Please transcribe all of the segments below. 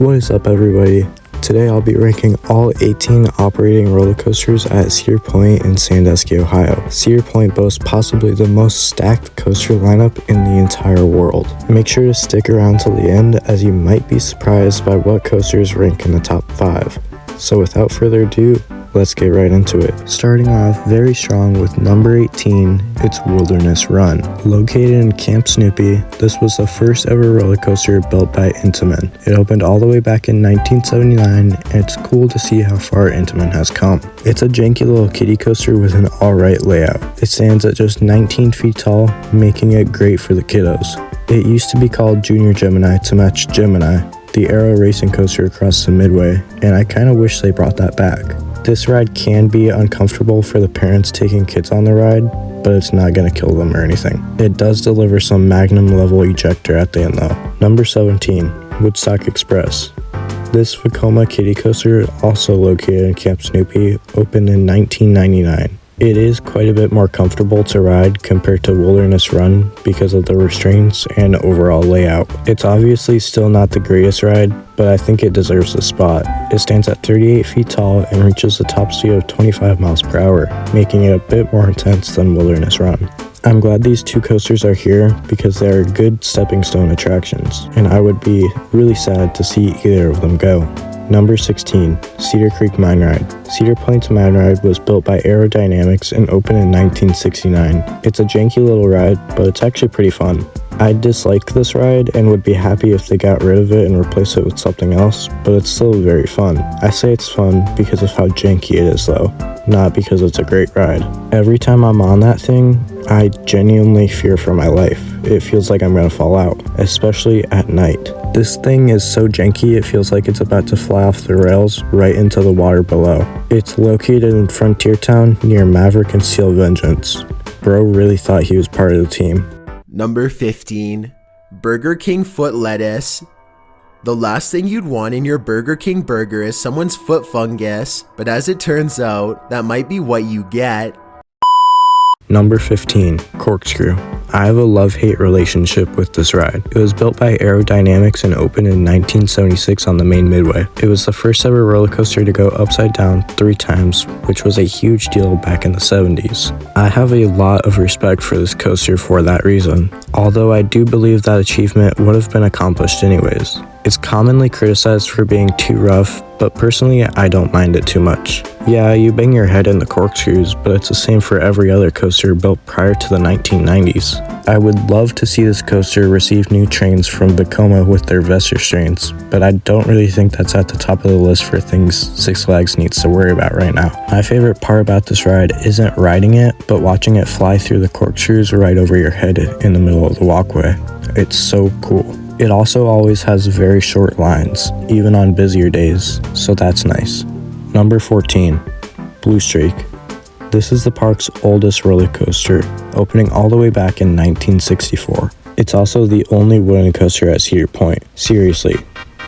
What is up, everybody? Today I'll be ranking all 18 operating roller coasters at Cedar Point in Sandusky, Ohio. Cedar Point boasts possibly the most stacked coaster lineup in the entire world. Make sure to stick around till the end, as you might be surprised by what coasters rank in the top 5. So without further ado, let's get right into it. Starting off very strong with number 18, it's Wilderness Run. Located in Camp Snoopy, this was the first ever roller coaster built by Intamin. It opened all the way back in 1979, and it's cool to see how far Intamin has come. It's a janky little kiddie coaster with an alright layout. It stands at just 19 feet tall, making it great for the kiddos. It used to be called Junior Gemini to match Gemini, the aero racing coaster across the Midway, and I kinda wish they brought that back. This ride can be uncomfortable for the parents taking kids on the ride, but it's not going to kill them or anything. It does deliver some Magnum level ejector at the end though. Number 17, Woodstock Express. This Vekoma kiddie coaster, also located in Camp Snoopy, opened in 1999. It is quite a bit more comfortable to ride compared to Wilderness Run because of the restraints and overall layout. It's obviously still not the greatest ride, but I think it deserves a spot. It stands at 38 feet tall and reaches a top speed of 25 miles per hour, making it a bit more intense than Wilderness Run. I'm glad these two coasters are here because they are good stepping stone attractions, and I would be really sad to see either of them go. Number 16, Cedar Creek Mine Ride. Cedar Point's Mine Ride was built by Aerodynamics and opened in 1969. It's a janky little ride, but it's actually pretty fun. I disliked this ride and would be happy if they got rid of it and replaced it with something else, but it's still very fun. I say it's fun because of how janky it is though, not because it's a great ride. Every time I'm on that thing, I genuinely fear for my life. It feels like I'm gonna fall out, especially at night. This thing is so janky it feels like it's about to fly off the rails right into the water below. It's located in Frontier Town near Maverick and Steel Vengeance. Bro really thought he was part of the team. Number 15, Burger King Foot Lettuce. The last thing you'd want in your Burger King burger is someone's foot fungus, but as it turns out, that might be what you get. Number 15, Corkscrew. I have a love-hate relationship with this ride. It was built by Aerodynamics and opened in 1976 on the main Midway. It was the first ever roller coaster to go upside down 3 times, which was a huge deal back in the 70s. I have a lot of respect for this coaster for that reason, although I do believe that achievement would have been accomplished anyways. It's commonly criticized for being too rough, but personally I don't mind it too much. Yeah, you bang your head in the corkscrews, but it's the same for every other coaster built prior to the 1990s. I would love to see this coaster receive new trains from Vekoma with their vest restraints, but I don't really think that's at the top of the list for things Six Flags needs to worry about right now. My favorite part about this ride isn't riding it, but watching it fly through the corkscrews right over your head in the middle of the walkway. It's so cool. It also always has very short lines, even on busier days, so that's nice. Number 14, Blue Streak. This is the park's oldest roller coaster, opening all the way back in 1964. It's also the only wooden coaster at Cedar Point. Seriously,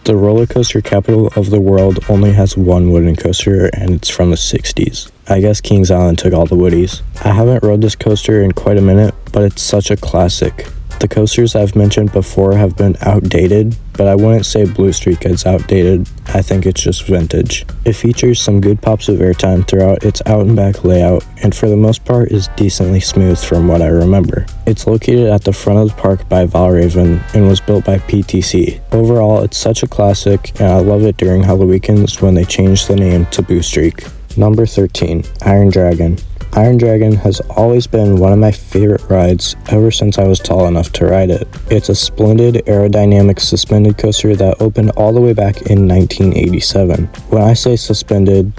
the roller coaster capital of the world only has one wooden coaster, and it's from the 60s. I guess Kings Island took all the woodies. I haven't rode this coaster in quite a minute, but it's such a classic. The coasters I've mentioned before have been outdated, but I wouldn't say Blue Streak is outdated. I think it's just vintage. It features some good pops of airtime throughout its out and back layout, and for the most part is decently smooth from what I remember. It's located at the front of the park by Valraven and was built by PTC. Overall, it's such a classic, and I love it during Halloween when they changed the name to Blue Streak. Number 13, Iron Dragon. Iron Dragon has always been one of my favorite rides ever since I was tall enough to ride it. It's a splendid aerodynamic suspended coaster that opened all the way back in 1987. When I say suspended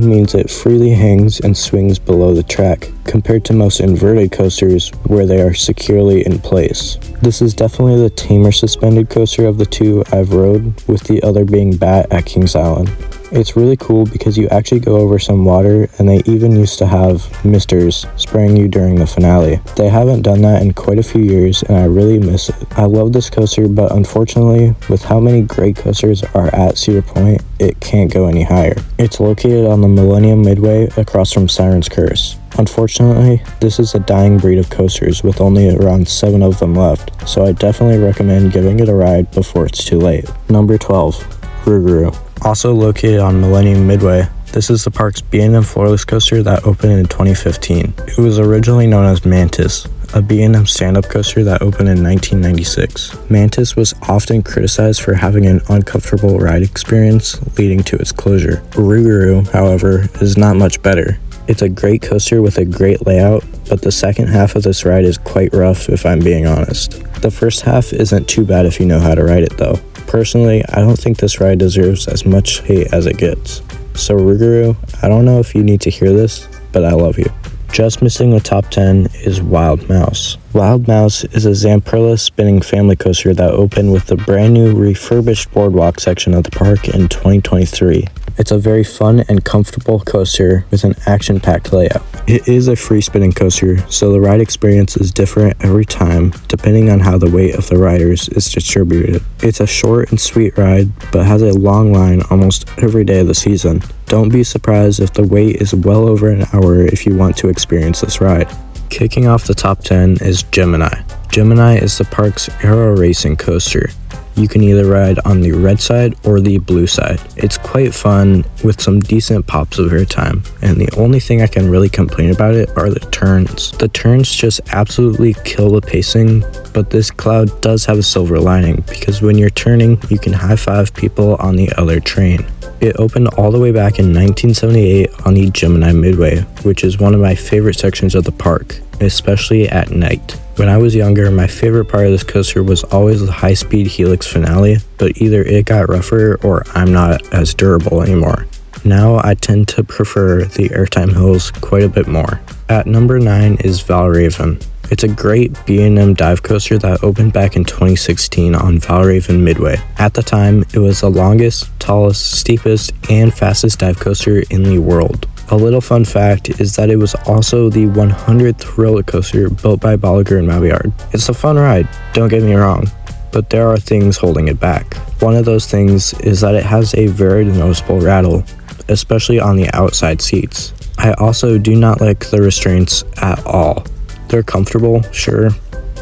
means it freely hangs and swings below the track, compared to most inverted coasters where they are securely in place. This is definitely the tamer suspended coaster of the two I've rode, with the other being Bat at Kings Island. It's really cool because you actually go over some water, and they even used to have misters spraying you during the finale. They haven't done that in quite a few years, and I really miss it. I love this coaster, but unfortunately, with how many great coasters are at Cedar Point, it can't go any higher. It's located on the Millennium Midway across from Siren's Curse. Unfortunately, this is a dying breed of coasters with only around 7 of them left, so I definitely recommend giving it a ride before it's too late. Number 12, Rougarou. Also located on Millennium Midway, this is the park's B&M floorless coaster that opened in 2015. It was originally known as Mantis, a B&M stand-up coaster that opened in 1996. Mantis was often criticized for having an uncomfortable ride experience, leading to its closure. Rougarou, however, is not much better. It's a great coaster with a great layout, but the second half of this ride is quite rough if I'm being honest. The first half isn't too bad if you know how to ride it though. Personally, I don't think this ride deserves as much hate as it gets. So Rougarou, I don't know if you need to hear this, but I love you. Just missing the top 10 is Wild Mouse. Wild Mouse is a Zamperla spinning family coaster that opened with the brand new refurbished boardwalk section of the park in 2023. It's a very fun and comfortable coaster with an action-packed layout. It is a free spinning coaster, so the ride experience is different every time depending on how the weight of the riders is distributed. It's a short and sweet ride, but has a long line almost every day of the season. Don't be surprised if the wait is well over an hour if you want to experience this ride. Kicking off the top 10 is Gemini. Gemini is the park's aero racing coaster. You can either ride on the red side or the blue side. It's quite fun with some decent pops of airtime, and the only thing I can really complain about it are the turns. The turns just absolutely kill the pacing, but this cloud does have a silver lining because when you're turning, you can high-five people on the other train. It opened all the way back in 1978 on the Gemini Midway, which is one of my favorite sections of the park, especially at night. When I was younger, my favorite part of this coaster was always the high-speed Helix finale, but either it got rougher or I'm not as durable anymore. Now I tend to prefer the airtime hills quite a bit more. At number 9 is Valraven. It's a great B&M dive coaster that opened back in 2016 on Valraven Midway. At the time, it was the longest, tallest, steepest, and fastest dive coaster in the world. A little fun fact is that it was also the 100th roller coaster built by Bolliger & Mabillard. It's a fun ride, don't get me wrong, but there are things holding it back. One of those things is that it has a very noticeable rattle, especially on the outside seats. I also do not like the restraints at all. They're comfortable, sure,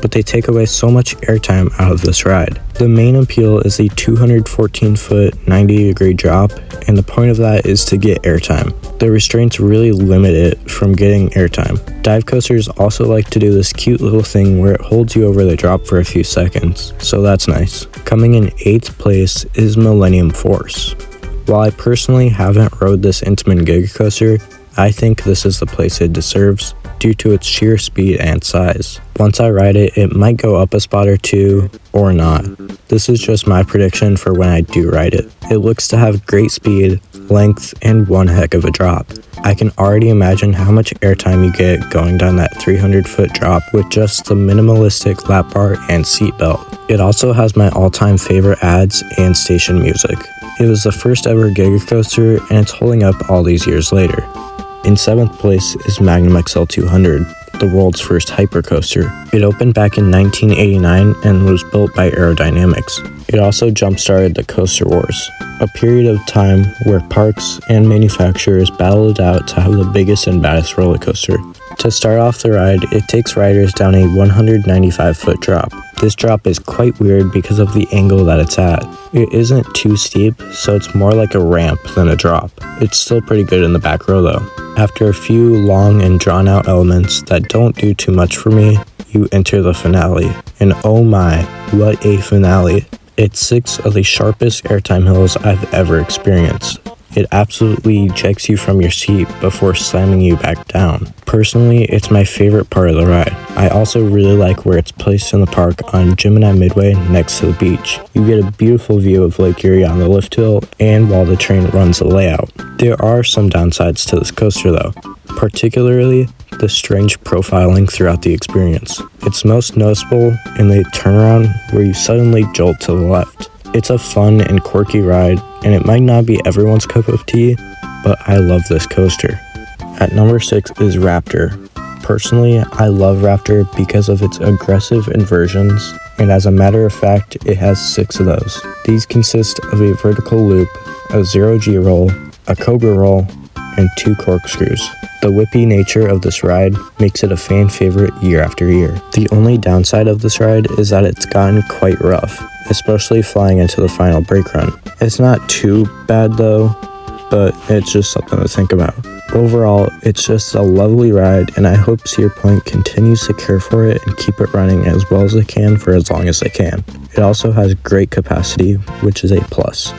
but they take away so much airtime out of this ride. The main appeal is the 214-foot 90-degree drop, and the point of that is to get airtime. The restraints really limit it from getting airtime. Dive coasters also like to do this cute little thing where it holds you over the drop for a few seconds, so that's nice. Coming in 8th place is Millennium Force. While I personally haven't rode this Intamin Giga coaster, I think this is the place it deserves due to its sheer speed and size. Once I ride it, it might go up a spot or two, or not. This is just my prediction for when I do ride it. It looks to have great speed, length, and one heck of a drop. I can already imagine how much airtime you get going down that 300-foot drop with just the minimalistic lap bar and seatbelt. It also has my all-time favorite ads and station music. It was the first ever Giga coaster, and it's holding up all these years later. In 7th place is Magnum XL 200, the world's first hypercoaster. It opened back in 1989 and was built by Aerodynamics. It also jump-started the Coaster Wars, a period of time where parks and manufacturers battled it out to have the biggest and baddest roller coaster. To start off the ride, it takes riders down a 195-foot drop. This drop is quite weird because of the angle that it's at. It isn't too steep, so it's more like a ramp than a drop. It's still pretty good in the back row though. After a few long and drawn out elements that don't do too much for me, you enter the finale. And oh my, what a finale. It's 6 of the sharpest airtime hills I've ever experienced. It absolutely ejects you from your seat before slamming you back down. Personally, it's my favorite part of the ride. I also really like where it's placed in the park on Gemini Midway next to the beach. You get a beautiful view of Lake Erie on the lift hill and while the train runs the layout. There are some downsides to this coaster though, particularly the strange profiling throughout the experience. It's most noticeable in the turnaround where you suddenly jolt to the left. It's a fun and quirky ride, and it might not be everyone's cup of tea, but I love this coaster. At number 6 is Raptor. Personally, I love Raptor because of its aggressive inversions, and as a matter of fact, it has 6 of those. These consist of a vertical loop, a zero-G roll, a cobra roll, and 2 corkscrews. The whippy nature of this ride makes it a fan favorite year after year. The only downside of this ride is that it's gotten quite rough, especially flying into the final brake run. It's not too bad though, but it's just something to think about. Overall, it's just a lovely ride, and I hope Cedar Point continues to care for it and keep it running as well as it can for as long as they can. It also has great capacity, which is a plus.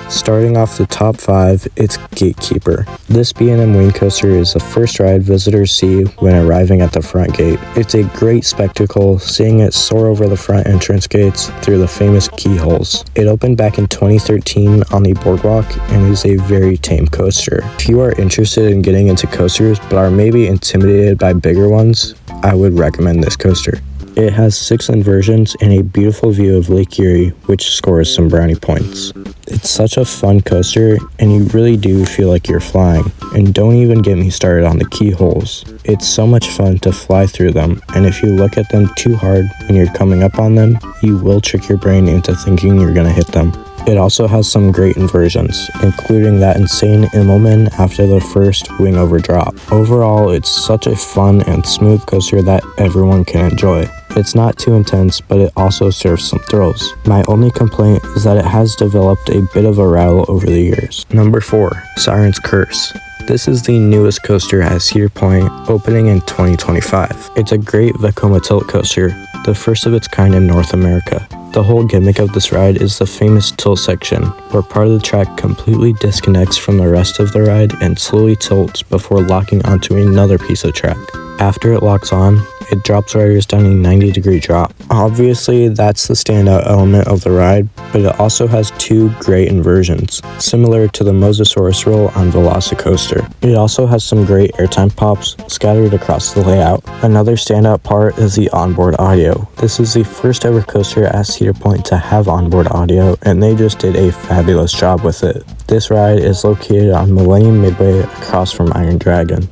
Starting off the top 5, it's Gatekeeper. This B&M Wing Coaster is the first ride visitors see when arriving at the front gate. It's a great spectacle seeing it soar over the front entrance gates through the famous keyholes. It opened back in 2013 on the boardwalk and is a very tame coaster. If you are interested in getting into coasters but are maybe intimidated by bigger ones, I would recommend this coaster. It has 6 inversions and a beautiful view of Lake Erie, which scores some brownie points. It's such a fun coaster, and you really do feel like you're flying. And don't even get me started on the keyholes. It's so much fun to fly through them, and if you look at them too hard when you're coming up on them, you will trick your brain into thinking you're gonna hit them. It also has some great inversions, including that insane Immelman after the first wing over drop. Overall, it's such a fun and smooth coaster that everyone can enjoy. It's not too intense, but it also serves some thrills. My only complaint is that it has developed a bit of a rattle over the years. Number 4, Siren's Curse. This is the newest coaster at Cedar Point, opening in 2025. It's a great Vekoma tilt coaster, the first of its kind in North America. The whole gimmick of this ride is the famous tilt section, where part of the track completely disconnects from the rest of the ride and slowly tilts before locking onto another piece of track. After it locks on, it drops riders down a 90-degree drop. Obviously, that's the standout element of the ride, but it also has 2 great inversions, similar to the Mosasaurus roll on Velocicoaster. It also has some great airtime pops scattered across the layout. Another standout part is the onboard audio. This is the first ever coaster at Cedar Point to have onboard audio, and they just did a fabulous job with it. This ride is located on Millennium Midway across from Iron Dragon.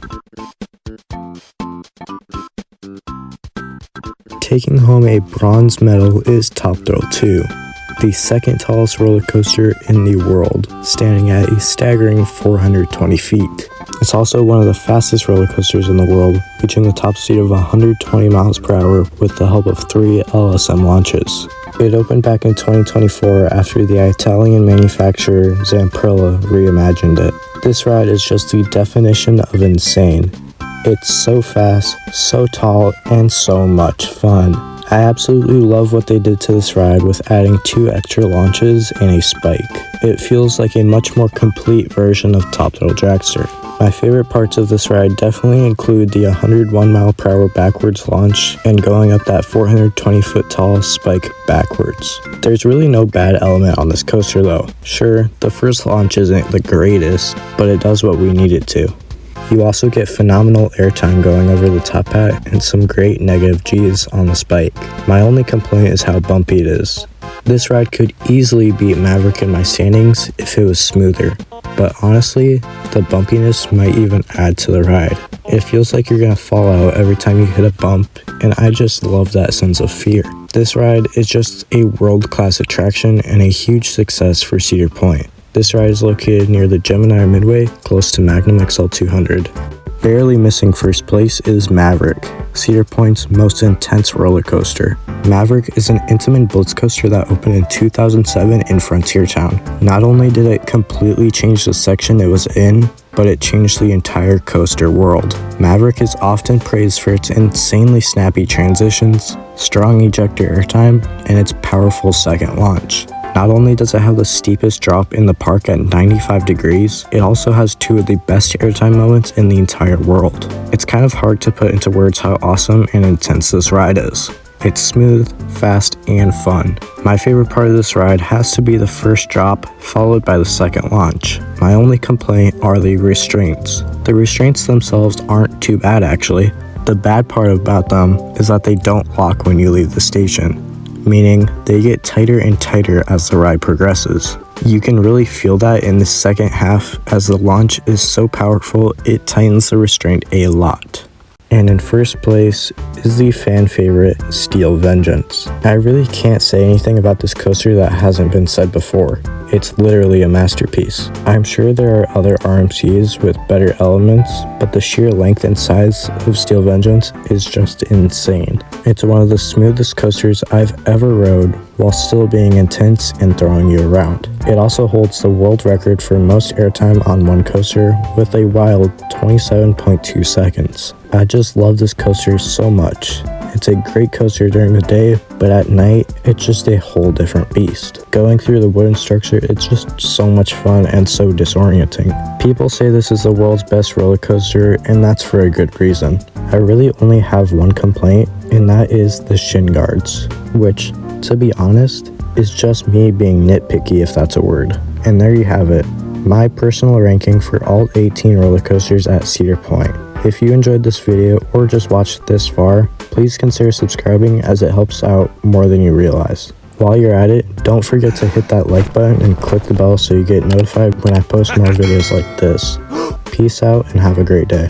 Taking home a bronze medal is Top Thrill 2, the second tallest roller coaster in the world, standing at a staggering 420 feet. It's also one of the fastest roller coasters in the world, reaching the top speed of 120 miles per hour with the help of 3 LSM launches. It opened back in 2024 after the Italian manufacturer Zamprilla reimagined it. This ride is just the definition of insane. It's so fast, so tall, and so much fun. I absolutely love what they did to this ride with adding 2 extra launches and a spike. It feels like a much more complete version of Top Thrill Dragster. My favorite parts of this ride definitely include the 101 mile per hour backwards launch and going up that 420 foot tall spike backwards. There's really no bad element on this coaster though. Sure, the first launch isn't the greatest, but it does what we need it to. You also get phenomenal airtime going over the top hat and some great negative G's on the spike. My only complaint is how bumpy it is. This ride could easily beat Maverick in my standings if it was smoother, but honestly, the bumpiness might even add to the ride. It feels like you're gonna fall out every time you hit a bump, and I just love that sense of fear. This ride is just a world-class attraction and a huge success for Cedar Point. This ride is located near the Gemini Midway, close to Magnum XL 200. Barely missing first place is Maverick, Cedar Point's most intense roller coaster. Maverick is an Intamin blitz coaster that opened in 2007 in Frontiertown. Not only did it completely change the section it was in, but it changed the entire coaster world. Maverick is often praised for its insanely snappy transitions, strong ejector airtime, and its powerful second launch. Not only does it have the steepest drop in the park at 95 degrees, it also has 2 of the best airtime moments in the entire world. It's kind of hard to put into words how awesome and intense this ride is. It's smooth, fast, and fun. My favorite part of this ride has to be the first drop, followed by the second launch. My only complaint are the restraints. The restraints themselves aren't too bad actually. The bad part about them is that they don't lock when you leave the station, meaning they get tighter and tighter as the ride progresses. You can really feel that in the second half as the launch is so powerful it tightens the restraint a lot. And in first place is the fan favorite Steel Vengeance. I really can't say anything about this coaster that hasn't been said before. It's literally a masterpiece. I'm sure there are other RMCs with better elements, but the sheer length and size of Steel Vengeance is just insane. It's one of the smoothest coasters I've ever rode while still being intense and throwing you around. It also holds the world record for most airtime on one coaster with a wild 27.2 seconds. I just love this coaster so much. It's a great coaster during the day, but at night, it's just a whole different beast. Going through the wooden structure, it's just so much fun and so disorienting. People say this is the world's best roller coaster, and that's for a good reason. I really only have one complaint, and that is the shin guards, which, to be honest, is just me being nitpicky if that's a word. And there you have it, my personal ranking for all 18 roller coasters at Cedar Point. If you enjoyed this video or just watched this far, please consider subscribing as it helps out more than you realize. While you're at it, don't forget to hit that like button and click the bell so you get notified when I post more videos like this. Peace out and have a great day.